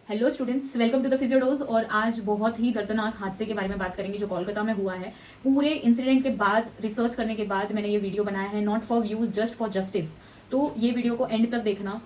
Hello students, welcome to the Physiodose. और आज बहुत ही दर्दनाक हादसे के बारे में बात करेंगे जो कोलकाता में हुआ है। पूरे इंसिडेंट के बाद रिसर्च करने के बाद मैंने ये वीडियो बनाया है, not for views, just for justice. तो ये वीडियो को एंड तक देखना।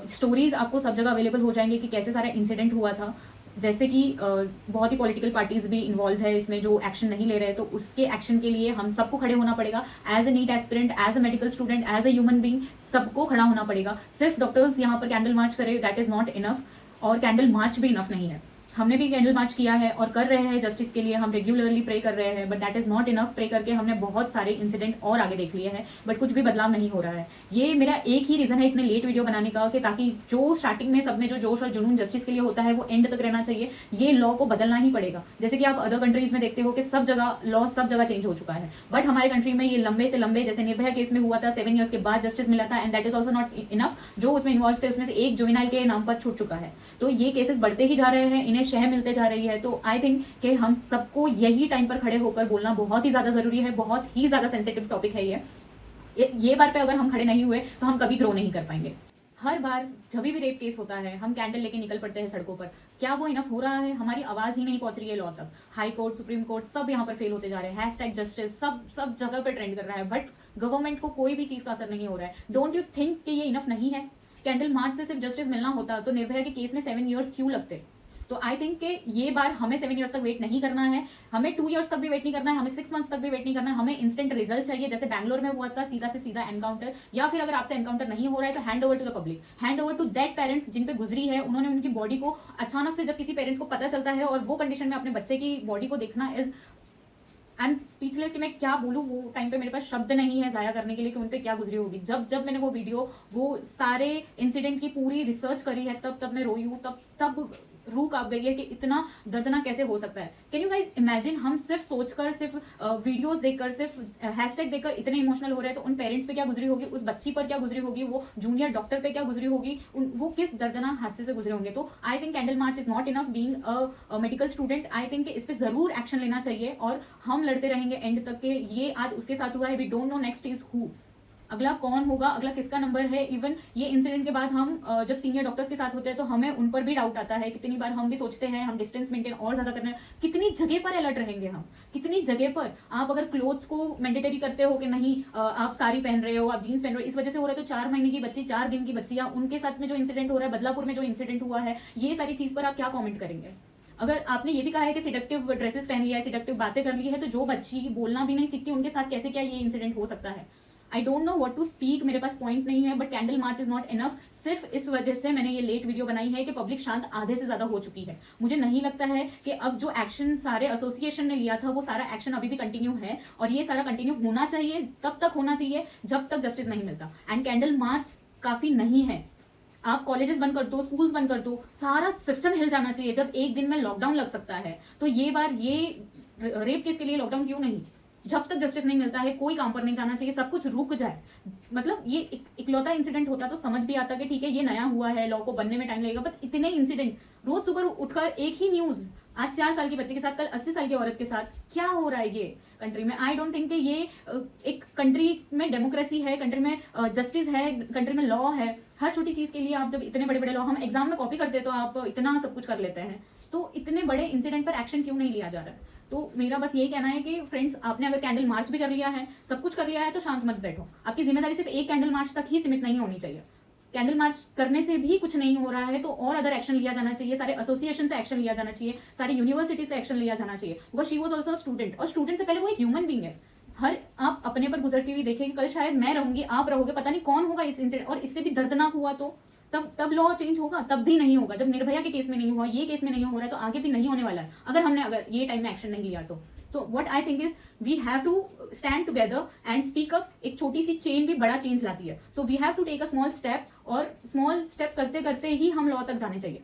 स्टोरीज आपको सब जगह अवेलेबल हो जाएंगे कि कैसे सारा इंसिडेंट हुआ था। जैसे कि बहुत ही पॉलिटिकल पार्टीज भी इन्वॉल्व है इसमें जो एक्शन नहीं ले रहे, तो उसके एक्शन के लिए हम सबको खड़े होना पड़ेगा। As a NEET aspirant, as a medical student, as a human being, सबको खड़ा होना पड़ेगा। सिर्फ डॉक्टर्स यहाँ पर कैंडल मार्च करे, दैट इज नॉट इनफ। और कैंडल मार्च भी इनफ नहीं है। हमने भी कैंडल मार्च किया है और कर रहे हैं जस्टिस के लिए, हम रेगुलरली प्रे कर रहे हैं, but that is not enough. Pray करके हमने बहुत सारे इंसिडेंट और आगे देख लिए हैं, बट कुछ भी बदलाव नहीं हो रहा है। ये मेरा एक ही रीजन है इतने लेट वीडियो बनाने का, कि ताकि जो स्टार्टिंग में सब में जो जोश और जुनून जस्टिस के लिए होता है वो एंड तक रहना चाहिए। ये लॉ को बदलना ही पड़ेगा। जैसे कि आप अदर कंट्रीज में देखते हो कि सब जगह लॉ सब जगह चेंज हो चुका है, बट हमारे कंट्री में ये लंबे से लंबे, जैसे निर्भया केस में हुआ था, 7 ईयर्स के बाद जस्टिस मिला था, and that is also not enough. जो उसमें इन्वॉल्व थे उसमें से एक जुवेनाइल के नाम पर छूट चुका है। तो ये केसेस बढ़ते ही जा रहे हैं, इन्हें शह मिलते जा रही है। तो आई थिंक कि हम सबको यही टाइम पर खड़े होकर बोलना बहुत ही ज्यादा जरूरी है। बहुत ही ज्यादा सेंसिटिव टॉपिक है ये बार पे अगर हम खड़े नहीं हुए तो हम कभी ग्रो नहीं कर पाएंगे। हर बार जब भी रेप केस होता है हम कैंडल लेके निकल पड़ते हैं सड़कों पर। क्या वो इनफ हो रहा है? हमारी आवाज ही नहीं पहुंच रही है लॉ तक। हाई कोर्ट, सुप्रीम कोर्ट, सब यहाँ पर फेल होते जा रहे हैं। हैशटैग जस्टिस सब जगह पर ट्रेंड कर रहा है, बट गवर्नमेंट को कोई भी चीज का असर नहीं हो रहा है। डोंट यू थिंक कि ये इनफ नहीं है? कैंडल मार्च से सिर्फ जस्टिस मिलना होता तो निर्भया के केस में 7 ईयर्स क्यों लगते? तो आई थिंक कि ये बार हमें 7 ईयर्स तक वेट नहीं करना है, हमें 2 ईयर्स तक भी वेट नहीं करना है, हमें 6 मंथ्स तक भी वेट नहीं करना है। हमें इंस्टेंट रिजल्ट चाहिए, जैसे बैंगलोर में हुआ था, सीधा से सीधा एनकाउंटर। या फिर अगर आपसे एनकाउंटर नहीं हो रहा है तो hand over to the public, hand over to that parents जिन पे गुजरी है। उन्होंने उनकी बॉडी को अचानक से, जब किसी पेरेंट्स को पता चलता है और वो कंडीशन में अपने बच्चे की बॉडी को देखना, इज आई एम स्पीचलेस कि मैं क्या बोलूँ। वो टाइम पे मेरे पास शब्द नहीं है जाया करने के लिए कि उन पे क्या गुजरी होगी। जब मैंने वो वीडियो, वो सारे इंसिडेंट की पूरी रिसर्च करी है, तब मैं रोई हूँ। तब रूह कांप गई है कि इतना दर्दनाक कैसे हो सकता है। Can you guys imagine? हम सिर्फ सोचकर, सिर्फ वीडियोस देखकर, सिर्फ हैशटैग देखकर इतने इमोशनल हो रहे हैं, तो उन पेरेंट्स पे क्या गुजरी होगी, उस बच्ची पर क्या गुजरी होगी, वो जूनियर डॉक्टर पे क्या गुजरी होगी, वो किस दर्दनाक हादसे से गुजरे होंगे। तो I think candle march is not enough. Being a medical student, I think इस पे जरूर एक्शन लेना चाहिए और हम लड़ते रहेंगे एंड तक के। ये आज उसके साथ हुआ है, we don't know next is who, अगला कौन होगा, अगला किसका नंबर है। इवन ये इंसिडेंट के बाद हम जब सीनियर डॉक्टर्स के साथ होते हैं तो हमें उन पर भी डाउट आता है। कितनी बार हम भी सोचते हैं हम डिस्टेंस मेंटेन और ज्यादा करना है। कितनी जगह पर अलर्ट रहेंगे हम, कितनी जगह पर। आप अगर क्लोथ्स को मैंडेटरी करते हो कि नहीं आप साड़ी पहन रहे हो, आप जीन्स पहन रहे हो, इस वजह से हो रहा है, तो 4 महीने की बच्ची, 4 दिन की बच्ची, या उनके साथ में जो इंसिडेंट हो रहा है, बदलापुर में जो इंसिडेंट हुआ है, ये सारी चीज पर आप क्या कॉमेंट करेंगे? अगर आपने ये भी कहा है कि सिडक्टिव ड्रेसेस पहन लिया है, सिडक्टिव बातें कर ली है, तो जो बच्ची बोलना भी नहीं सीखती उनके साथ कैसे क्या ये इंसिडेंट हो सकता है? I don't know what to speak, मेरे पास पॉइंट नहीं है, but candle march is not enough. सिर्फ इस वजह से मैंने ये लेट वीडियो बनाई है कि पब्लिक शांत आधे से ज्यादा हो चुकी है। मुझे नहीं लगता है कि अब जो एक्शन सारे एसोसिएशन ने लिया था वो सारा एक्शन अभी भी कंटिन्यू है, और ये सारा कंटिन्यू होना चाहिए, तब तक होना चाहिए जब तक जस्टिस नहीं मिलता। एंड कैंडल मार्च काफी नहीं है। आप कॉलेजेस बंद कर दो, स्कूल्स बंद कर दो, सारा सिस्टम हिल जाना चाहिए। जब एक दिन में लॉकडाउन लग सकता है, तो ये बार ये रेप केस के लिए लॉकडाउन क्यों नहीं? जब तक जस्टिस नहीं मिलता है कोई काम पर नहीं जाना चाहिए, सब कुछ रुक जाए। मतलब ये इकलौता इंसिडेंट होता तो समझ भी आता कि ठीक है ये नया हुआ है, लॉ को बनने में टाइम लगेगा, बट इतने इंसिडेंट रोज सुबह उठकर एक ही न्यूज, आज 4 साल की बच्चे के साथ, कल 80 साल की औरत के साथ, क्या हो रहा है ये कंट्री में? आई डोंट थिंक कि ये एक कंट्री में डेमोक्रेसी है, कंट्री में जस्टिस है, कंट्री में लॉ है। हर छोटी चीज के लिए आप जब इतने बड़े बड़े लॉ हम एग्जाम में कॉपी करते हैं तो आप इतना सब कुछ कर लेते हैं, तो इतने बड़े इंसिडेंट पर एक्शन क्यों नहीं लिया जा रहा है? तो मेरा बस यही कहना है कि फ्रेंड्स, आपने अगर कैंडल मार्च भी कर लिया है, सब कुछ कर लिया है, तो शांत मत बैठो। आपकी जिम्मेदारी सिर्फ एक कैंडल मार्च तक ही सीमित नहीं होनी चाहिए। कैंडल मार्च करने से भी कुछ नहीं हो रहा है तो और अदर एक्शन लिया जाना चाहिए, सारे एसोसिएशन से एक्शन लिया जाना चाहिए, सारी यूनिवर्सिटी से एक्शन लिया जाना चाहिए। Because she was also student, और स्टूडेंट से पहले वो एक ह्यूमन बींग है। हर आप अपने पर गुजरती हुई देखेंगे, कल शायद मैं रहूंगी, आप रहोगे, पता नहीं कौन होगा इस इंसिडेंट, और इससे भी दर्दनाक हुआ तो तब लॉ चेंज होगा? तब भी नहीं होगा। जब निर्भया के केस में नहीं हुआ, ये केस में नहीं हो रहा है, तो आगे भी नहीं होने वाला है अगर ये टाइम में एक्शन नहीं लिया तो। So what I think is we have to stand together and speak up. एक छोटी सी चेन भी बड़ा चेंज लाती है। So we have to take a small step, और स्मॉल स्टेप करते करते ही हम लॉ तक जाने चाहिए।